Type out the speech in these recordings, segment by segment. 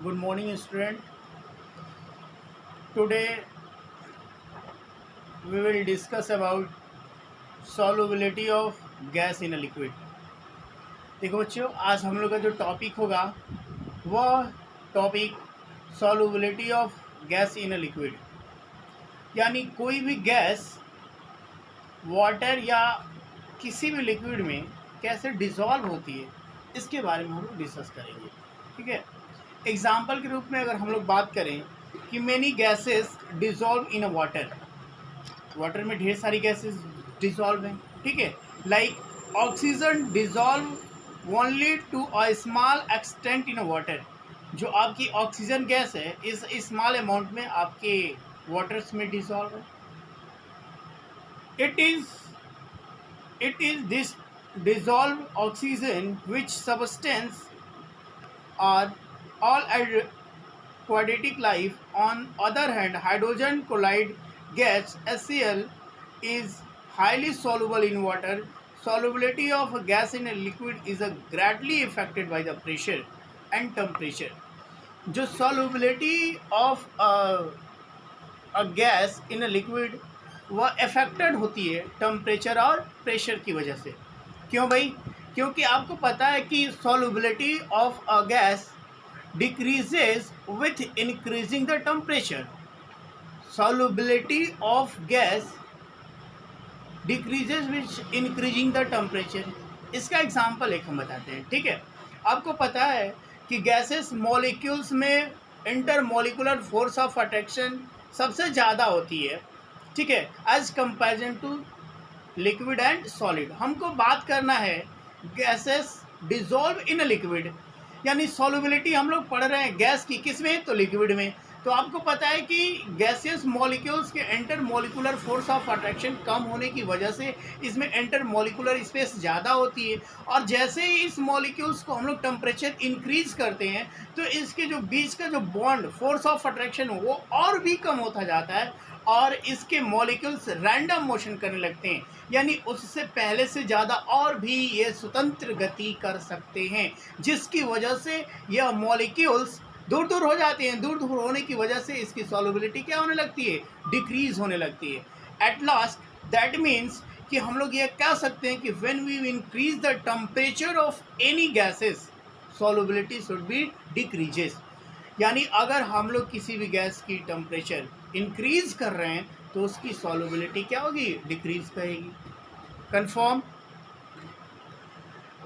Good morning, student. Today we will discuss about solubility of gas in a liquid. देखो बच्चों, आज हम लोग का जो टॉपिक होगा वह topic solubility of gas in a liquid, यानी कोई भी गैस वाटर या किसी भी लिक्विड में कैसे डिसॉल्व होती है, इसके बारे में हम लोग डिस्कस करेंगे। ठीक है, एग्जाम्पल के रूप में अगर हम लोग बात करें कि many gases dissolve in a water, water में ढेर सारी गैसेस डिसॉल्व हैं। ठीक है, like oxygen dissolve only to a small extent in a water. जो आपकी ऑक्सीजन गैस है इस स्मॉल अमाउंट में आपके वाटर्स में डिसॉल्व है। It is this dissolved oxygen which substance are all aquatic life. On other hand, hydrogen colloid gas HCl is highly soluble in water. Solubility of a gas in a liquid is greatly affected by the pressure and temperature. जो solubility of a gas in a liquid वह affected होती है temperature और pressure की वजह से। क्यों भाई? क्योंकि आपको पता है कि solubility of a gas decreases with increasing the temperature. Solubility of gas decreases with increasing the temperature. इसका एग्जांपल एक हम बताते हैं। ठीक है, आपको पता है कि गैसेस मॉलिक्यूल्स में इंटरमॉलिकुलर फोर्स ऑफ अट्रैक्शन सबसे ज़्यादा होती है। ठीक है, as comparison to liquid and solid. हमको बात करना है gases dissolve in a liquid, यानी सॉल्युबिलिटी हम लोग पढ़ रहे हैं गैस की, किस में? तो लिक्विड में। तो आपको पता है कि गैसियस मॉलिक्यूल्स के intermolecular force of attraction कम होने की वजह से इसमें एंटर मॉलिकुलर स्पेस ज़्यादा होती है, और जैसे ही इस मॉलिक्यूल्स को हम लोग टेम्परेचर इंक्रीज करते हैं तो इसके जो बीच का जो बॉन्ड फोर्स ऑफ अट्रैक्शन वो और भी कम होता जाता है और इसके मॉलिक्यूल्स रैंडम मोशन करने लगते हैं, यानी उससे पहले से ज़्यादा और भी ये स्वतंत्र गति कर सकते हैं, जिसकी वजह से यह मॉलिक्यूल्स दूर दूर हो जाते हैं। दूर दूर होने की वजह से इसकी सॉल्युबिलिटी क्या होने लगती है? डिक्रीज होने लगती है। एट लास्ट दैट मीन्स कि हम लोग ये कह सकते हैं कि when we increase the temperature of any gases solubility should be decreases. यानी अगर हम लोग किसी भी गैस की टेम्परेचर इंक्रीज कर रहे हैं तो उसकी सॉल्युबिलिटी क्या होगी? डिक्रीज करेगी। कंफर्म?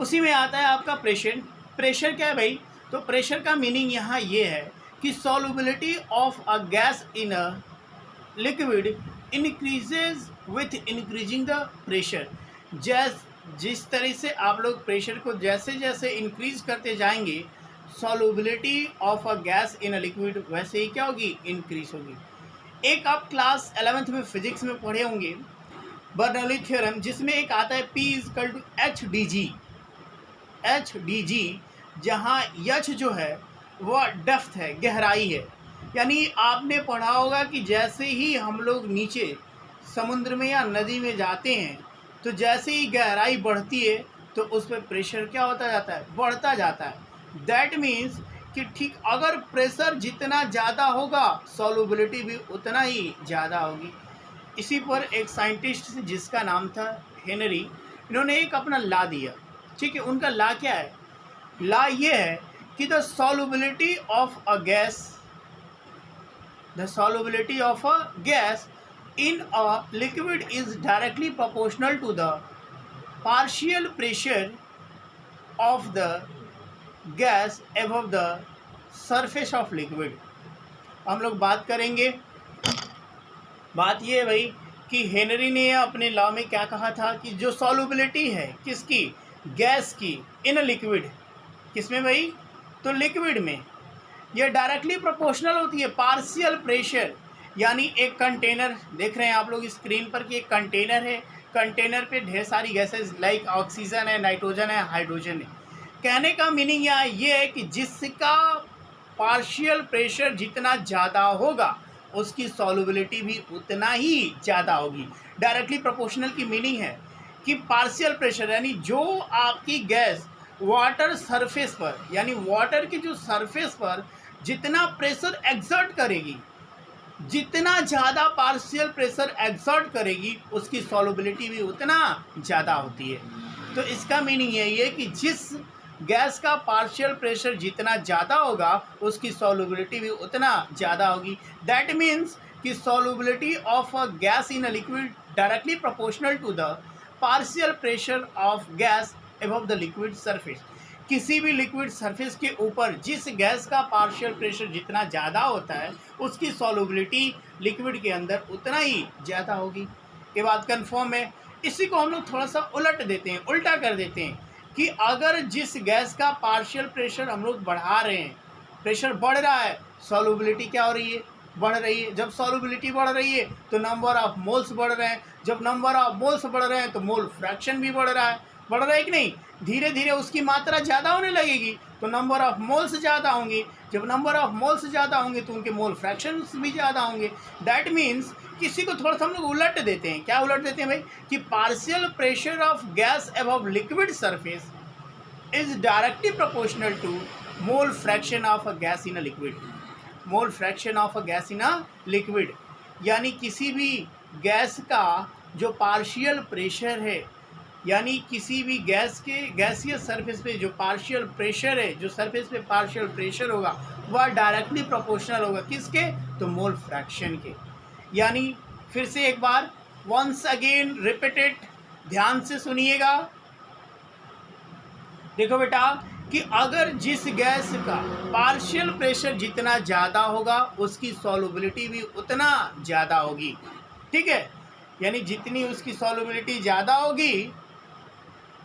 उसी में आता है आपका प्रेशर। प्रेशर क्या है भाई? तो प्रेशर का मीनिंग यहाँ ये है कि solubility of a gas in a liquid increases with increasing the pressure. जिस तरह से आप लोग प्रेशर को जैसे जैसे इंक्रीज करते जाएंगे solubility of a gas in a liquid वैसे ही क्या होगी? इंक्रीज होगी। एक आप क्लास 11th में फिजिक्स में पढ़े होंगे बर्नौली थ्योरम, जिसमें एक आता है P equal to H D G, जहाँ एच जो है वह डेप्थ है, गहराई है। यानी आपने पढ़ा होगा कि जैसे ही हम लोग नीचे समुद्र में या नदी में जाते हैं तो जैसे ही गहराई बढ़ती है तो उस पर प्रेशर क्या होता जाता है? बढ़ता जाता है। दैट मीन्स कि ठीक अगर प्रेशर जितना ज़्यादा होगा सॉल्युबिलिटी भी उतना ही ज़्यादा होगी। इसी पर एक साइंटिस्ट जिसका नाम था हेनरी, इन्होंने एक अपना लॉ दिया। ठीक है, उनका लॉ क्या है? लॉ ये है कि the solubility of a gas in a liquid is directly proportional to the partial pressure of the gas above the surface of liquid. हम लोग बात करेंगे, बात ये है भाई कि हेनरी ने अपने लॉ में क्या कहा था कि जो सॉल्युबिलिटी है किसकी? गैस की, इन अ लिक्विड। किसमें भाई? तो लिक्विड में। यह डायरेक्टली प्रोपोर्शनल होती है पार्शियल प्रेशर, यानी एक कंटेनर देख रहे हैं आप लोग स्क्रीन पर कि एक कंटेनर है, कंटेनर पे ढेर सारी गैसेस लाइक ऑक्सीजन है, नाइट्रोजन है, हाइड्रोजन है। कहने का मीनिंग यहाँ ये है कि जिसका पार्शियल प्रेशर जितना ज़्यादा होगा उसकी सॉल्युबिलिटी भी उतना ही ज़्यादा होगी। डायरेक्टली प्रोपोर्शनल की मीनिंग है कि पार्शियल प्रेशर, यानी जो आपकी गैस वाटर सरफेस पर, यानी वाटर की जो सरफेस पर जितना प्रेशर एक्सर्ट करेगी, जितना ज़्यादा पार्शियल प्रेशर एक्सर्ट करेगी, उसकी सॉल्युबिलिटी भी उतना ज़्यादा होती है। तो इसका मीनिंग यही है कि जिस गैस का पार्शियल प्रेशर जितना ज़्यादा होगा, उसकी सॉल्युबिलिटी भी उतना ज़्यादा होगी। दैट मीन्स कि solubility of a gas in a liquid directly proportional to the partial pressure of gas above the liquid surface. किसी भी लिक्विड सरफेस के ऊपर जिस गैस का पार्शियल प्रेशर जितना ज़्यादा होता है, उसकी सॉल्युबिलिटी लिक्विड के अंदर उतना ही ज़्यादा होगी। ये बात कन्फर्म है। इसी को हम लोग थोड़ा सा उलट देते हैं, उल्टा कर देते हैं कि अगर जिस गैस का पार्शियल प्रेशर हम लोग बढ़ा रहे हैं, प्रेशर बढ़ रहा है, सॉल्युबिलिटी क्या हो रही है, बढ़ रही है। जब सॉल्युबिलिटी बढ़ रही है तो नंबर ऑफ मोल्स बढ़ रहे हैं, जब नंबर ऑफ मोल्स बढ़ रहे हैं तो मोल फ्रैक्शन भी बढ़ रहा है। बढ़ रहा है कि नहीं? धीरे धीरे उसकी मात्रा ज़्यादा होने लगेगी तो नंबर ऑफ मोल्स ज़्यादा होंगे, जब नंबर ऑफ मोल्स ज़्यादा होंगे तो उनके मोल फ्रैक्शंस भी ज़्यादा होंगे। दैट मीन्स किसी को थोड़ा सा हम लोग उलट देते हैं। क्या उलट देते हैं भाई? कि partial pressure of gas above liquid surface is directly proportional to mole fraction of a gas in a liquid. Mole fraction of a gas in a liquid यानी किसी भी गैस का जो पार्शियल प्रेशर है, यानी किसी भी गैस के गैसियस सरफेस पे जो पार्शियल प्रेशर है, जो सरफेस पे पार्शियल प्रेशर होगा, वह डायरेक्टली प्रोपोर्शनल होगा किसके? तो मोल फ्रैक्शन के। यानी फिर से एक बार वंस अगेन रिपीटेड, ध्यान से सुनिएगा। देखो बेटा कि अगर जिस गैस का पार्शियल प्रेशर जितना ज़्यादा होगा, उसकी सॉल्युबिलिटी भी उतना ज़्यादा होगी। ठीक है, यानी जितनी उसकी सॉल्युबिलिटी ज़्यादा होगी,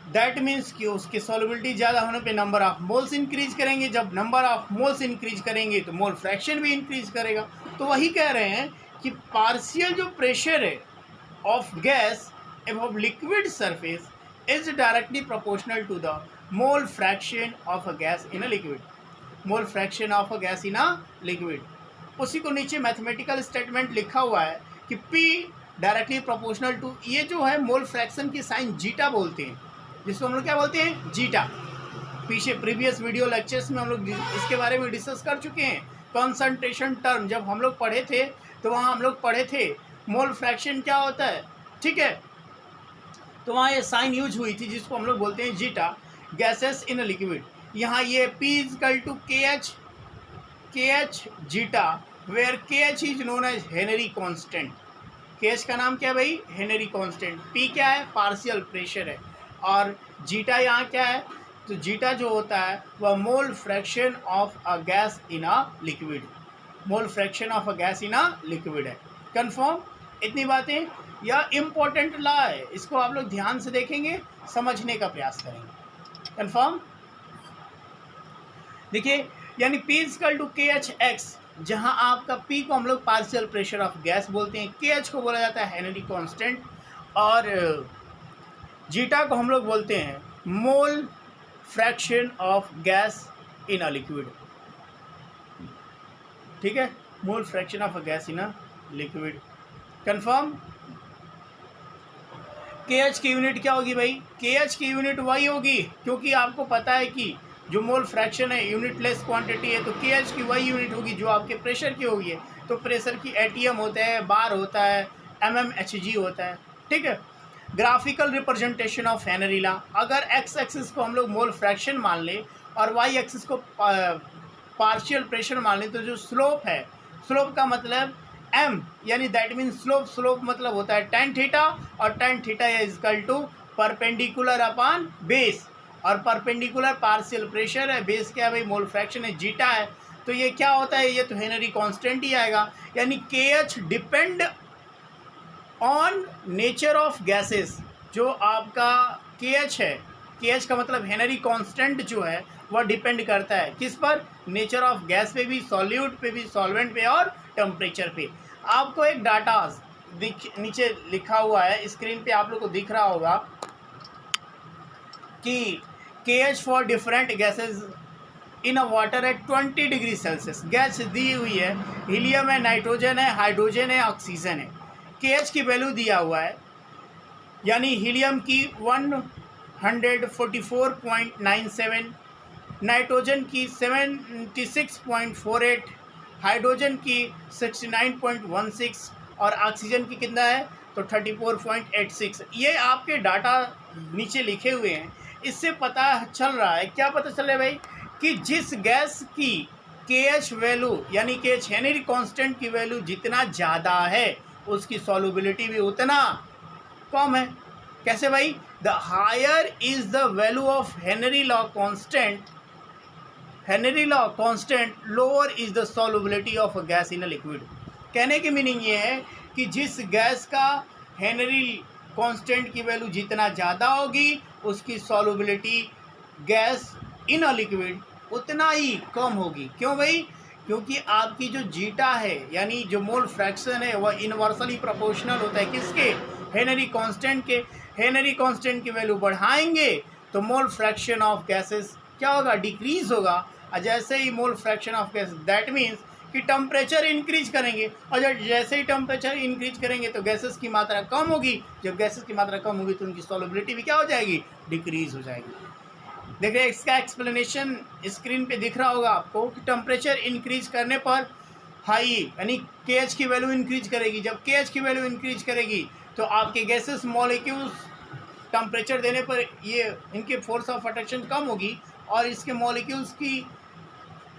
दैट मीन्स कि उसकी सॉल्युबिलिटी ज़्यादा होने पे नंबर ऑफ मोल्स इंक्रीज करेंगे। जब नंबर ऑफ मोल्स इंक्रीज करेंगे तो मोल फ्रैक्शन भी इंक्रीज करेगा। तो वही कह रहे हैं कि पार्शियल जो प्रेशर है of gas above liquid surface is directly proportional to the mole fraction of a gas in a liquid. Mole fraction of a gas in a liquid. उसी को नीचे मैथमेटिकल स्टेटमेंट लिखा हुआ है कि P डायरेक्टली प्रोपोर्शनल टू, ये जो है मोल फ्रैक्शन की साइन जीटा बोलते हैं, जिसको हम लोग क्या बोलते हैं? जीटा। पीछे प्रीवियस वीडियो लेक्चर्स में हम लोग इसके बारे में डिस्कस कर चुके हैं। कंसंट्रेशन टर्म जब हम लोग पढ़े थे तो वहाँ हम लोग पढ़े थे मोल फ्रैक्शन क्या होता है। ठीक है, तो वहाँ ये साइन यूज हुई थी जिसको हम लोग बोलते हैं zeta, gases in a liquid. यहाँ ये P equal to K H zeta, where K H is known as Henry constant. K H का नाम क्या है भाई? Henry constant. P क्या है? पार्शियल प्रेशर है। और जीटा यहाँ क्या है? तो जीटा जो होता है वह मोल fraction of a gas in a liquid. Mole fraction of a gas in a liquid है। कंफर्म? इतनी बातें। यह इम्पोर्टेंट लॉ है, इसको आप लोग ध्यान से देखेंगे, समझने का प्रयास करेंगे। कंफर्म? देखिए, यानी P equal to K H x, जहाँ आपका P को हम लोग पार्शियल प्रेशर ऑफ गैस बोलते हैं, के एच को बोला जाता है हेनरी कॉन्स्टेंट, और जीटा को हम लोग बोलते हैं मोल fraction of gas in a liquid. ठीक है, मोल fraction of a gas in a liquid. Confirm? के एच की यूनिट क्या होगी भाई? के एच की यूनिट वही होगी, क्योंकि आपको पता है कि जो मोल फ्रैक्शन है यूनिटलेस क्वांटिटी है, तो के एच की वही यूनिट होगी जो आपके प्रेशर की होगी। तो प्रेशर की एटीएम होता है, बार होता है, mmHg होता है। ठीक है, graphical representation of Henry law. अगर एक्स एक्सिस को हम लोग मोल फ्रैक्शन मान लें और वाई एक्सिस को पार्शियल प्रेशर मान लें, तो जो स्लोप है, स्लोप का मतलब m, यानी दैट मीन स्लोप मतलब होता है tan थीटा, और tan theta is equal to perpendicular upon base, और परपेंडिकुलर पार्शियल प्रेशर है, बेस क्या है भाई? मोल फ्रैक्शन है, जीटा है। तो ये क्या होता है? ये तो हेनरी कांस्टेंट ही आएगा। यानी के H depend on nature of gases. जो आपका के एच है, के एच का मतलब हेनरी कांस्टेंट जो है वह डिपेंड करता है किस पर? नेचर ऑफ गैस पे भी, सॉल्यूट पे भी, सॉल्वेंट पे और टेम्परेचर पे। आपको एक डाटा नीचे लिखा हुआ है, स्क्रीन पे आप लोग को दिख रहा होगा कि K H for different gases in a water at 20 degree Celsius. Gas दी हुई है, हीलियम है, नाइट्रोजन है, हाइड्रोजन है, ऑक्सीजन है। के एच की वैल्यू दिया हुआ है, यानी हीलियम की 144.97, नाइट्रोजन की 76.48, हाइड्रोजन की 69.16 और ऑक्सीजन की कितना है तो 34.86। ये आपके डाटा नीचे लिखे हुए हैं। इससे पता चल रहा है, क्या पता चल रहा है भाई, कि जिस गैस की KH वैल्यू यानी KH हेनरी कांस्टेंट की वैल्यू जितना ज़्यादा है उसकी सॉल्युबिलिटी भी उतना कम है। कैसे भाई? The higher is the value of Henry law constant lower is the solubility of a gas in a liquid. कहने की मीनिंग ये है कि जिस गैस का हेनरी कांस्टेंट की वैल्यू जितना ज़्यादा होगी उसकी solubility gas in a liquid उतना ही कम होगी। क्यों भाई? क्योंकि आपकी जो जीटा है यानी जो मोल फ्रैक्शन है वह इनवर्सली प्रोपोर्शनल होता है किसके? हेनरी कांस्टेंट के। हेनरी कांस्टेंट की वैल्यू बढ़ाएंगे तो मोल फ्रैक्शन ऑफ गैसेस क्या होगा? डिक्रीज होगा। और जैसे ही mole fraction of gas that means कि टेम्परेचर इंक्रीज करेंगे, और जब जैसे ही टेम्परेचर इंक्रीज करेंगे तो गैसेस की मात्रा कम होगी। जब गैसेस की मात्रा कम होगी तो उनकी सॉल्युबिलिटी भी क्या हो जाएगी? डिक्रीज हो जाएगी। देखिए इसका एक्सप्लेनेशन स्क्रीन पे दिख रहा होगा आपको कि टेम्परेचर इंक्रीज करने पर हाई यानी KH की वैल्यू इंक्रीज करेगी। जब KH की वैल्यू इंक्रीज करेगी तो आपके गैसेस मॉलिक्यूल्स टेम्परेचर देने पर ये इनके फोर्स ऑफ अट्रैक्शन कम होगी और इसके मॉलिक्यूल्स की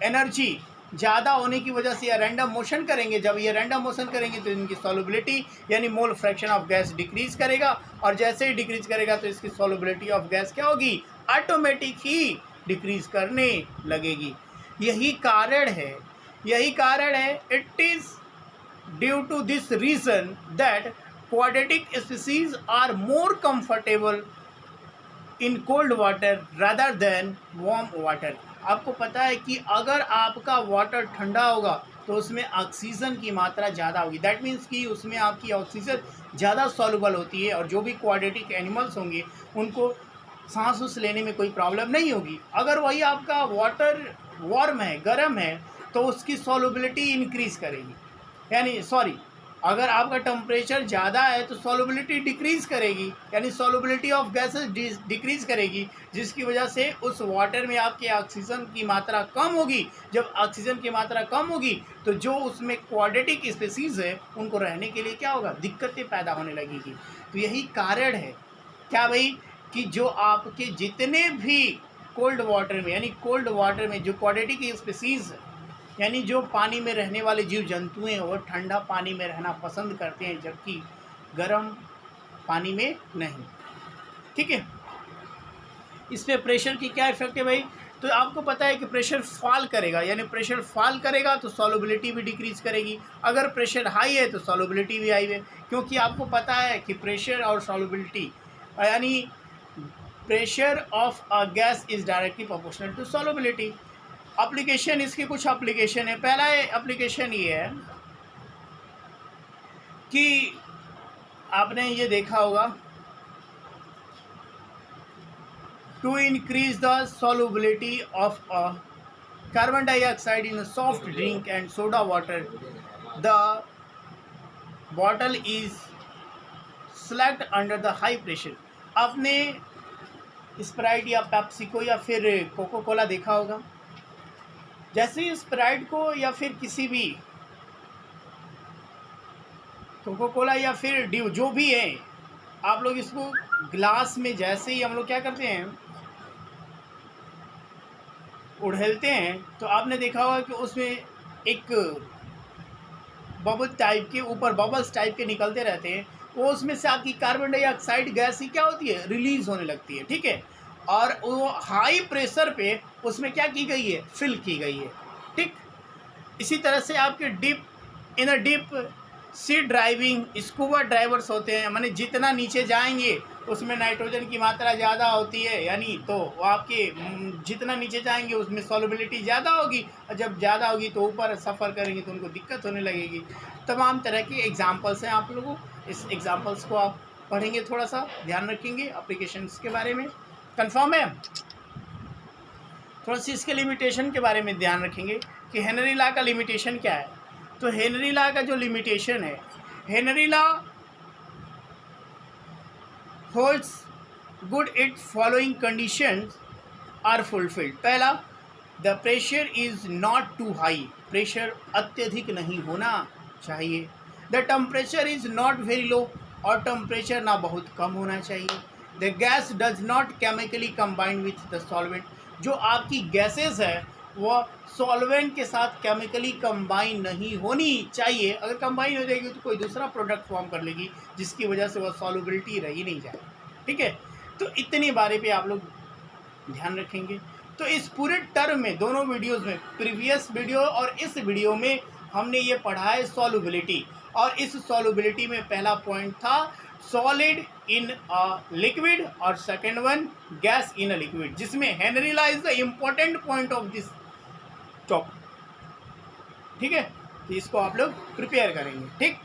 एनर्जी ज़्यादा होने की वजह से ये रैंडम मोशन करेंगे। जब ये रैंडम मोशन करेंगे तो इनकी सॉल्युबिलिटी यानी मोल फ्रैक्शन ऑफ गैस डिक्रीज करेगा, और जैसे ही डिक्रीज करेगा तो इसकी सॉल्युबिलिटी ऑफ गैस क्या होगी? ऑटोमेटिक ही डिक्रीज करने लगेगी। यही कारण है it is due to this reason that quadratic species are more comfortable in cold water rather than warm water. आपको पता है कि अगर आपका वाटर ठंडा होगा तो उसमें ऑक्सीजन की मात्रा ज़्यादा होगी। दैट मीन्स कि उसमें आपकी ऑक्सीजन ज़्यादा सॉल्युबल होती है और जो भी क्वाड्रेटिक एनिमल्स होंगे उनको सांस उस लेने में कोई प्रॉब्लम नहीं होगी। अगर वही आपका वाटर वार्म है, गर्म है, तो उसकी सॉल्युबिलिटी इंक्रीज करेगी। यानी सॉरी, अगर आपका टेम्परेचर ज़्यादा है तो सॉल्युबिलिटी डिक्रीज करेगी यानी सॉल्युबिलिटी ऑफ गैसेस डिक्रीज करेगी, जिसकी वजह से उस वाटर में आपके ऑक्सीजन की मात्रा कम होगी। जब ऑक्सीजन की मात्रा कम होगी तो जो उसमें क्वाड्रेटिक स्पीसीज है उनको रहने के लिए क्या होगा? दिक्कतें पैदा होने लगेगी। तो यही कारण है क्या भाई कि जो आपके जितने भी कोल्ड वाटर में यानी कोल्ड वाटर में जो क्वाड्रेटिक स्पीसीज यानी जो पानी में रहने वाले जीव जंतु हैं वो ठंडा पानी में रहना पसंद करते हैं, जबकि गर्म पानी में नहीं। ठीक है, इस पे प्रेशर की क्या इफेक्ट है भाई? तो आपको पता है कि प्रेशर फॉल करेगा, यानी प्रेशर फॉल करेगा तो सॉल्युबिलिटी भी डिक्रीज करेगी। अगर प्रेशर हाई है तो सॉल्युबिलिटी भी हाई है, क्योंकि आपको पता है कि प्रेशर और सॉल्युबिलिटी यानी pressure of a gas is directly proportional to solubility. Application, इसके कुछ एप्लीकेशन है। पहला एप्लीकेशन ये है कि आपने ये देखा होगा, to increase the solubility of a carbon dioxide in soft drink and soda water, the bottle is select under the high pressure. आपने स्प्राइट या पेप्सिको या फिर कोको कोला देखा होगा। जैसे ही स्प्राइट को या फिर किसी भी कोको कोला या फिर ड्यू जो भी है, आप लोग इसको ग्लास में जैसे ही हम लोग क्या करते हैं उड़ेलते हैं, तो आपने देखा होगा कि उसमें एक बबल टाइप के ऊपर बबल्स टाइप के निकलते रहते हैं। वो उसमें से आपकी कार्बन डाइऑक्साइड गैस ही क्या होती है? रिलीज होने लगती है। ठीक है, और वो हाई प्रेशर पे उसमें क्या की गई है? फिल की गई है। ठीक, इसी तरह से आपके deep in a deep sea driving scuba drivers होते हैं, माने जितना नीचे जाएंगे उसमें नाइट्रोजन की मात्रा ज़्यादा होती है, यानी तो वो आपके जितना नीचे जाएंगे उसमें सॉल्युबिलिटी ज़्यादा होगी, और जब ज़्यादा होगी तो ऊपर सफ़र करेंगे तो उनको दिक्कत होने लगेगी। तमाम तरह के एग्जांपल्स हैं, आप लोगों इस एग्जांपल्स को आप पढ़ेंगे, थोड़ा सा ध्यान रखेंगे एप्लीकेशंस के बारे में। कंफर्म है? थोड़ा सी इसके लिमिटेशन के बारे में ध्यान रखेंगे कि हेनरी लॉ का लिमिटेशन क्या है। तो हेनरी लॉ का जो लिमिटेशन है, Henry law holds good it following conditions are fulfilled. पहला, the pressure is not too high, pressure अत्यधिक नहीं होना चाहिए। The temperature is not very low, और टेम्परेचर ना बहुत कम होना चाहिए। The gas does not chemically combine with the solvent, जो आपकी गैसेस है वह सॉल्वेंट के साथ केमिकली कंबाइन नहीं होनी चाहिए। अगर कंबाइन हो जाएगी तो कोई दूसरा प्रोडक्ट फॉर्म कर लेगी, जिसकी वजह से वह सॉल्युबिलिटी रही नहीं जाए। ठीक है, तो इतनी बारे पे आप लोग ध्यान रखेंगे। तो इस पूरे टर्म में, दोनों वीडियोस में, प्रीवियस वीडियो और इस वीडियो में, हमने ये पढ़ा है सॉल्युबिलिटी। और इस सॉल्युबिलिटी में पहला पॉइंट था सॉलिड इन अ लिक्विड, और second one gas in a liquid, जिसमें Henry law is the important point of this topic. ठीक है, तो इसको आप लोग प्रिपेयर करेंगे। ठीक।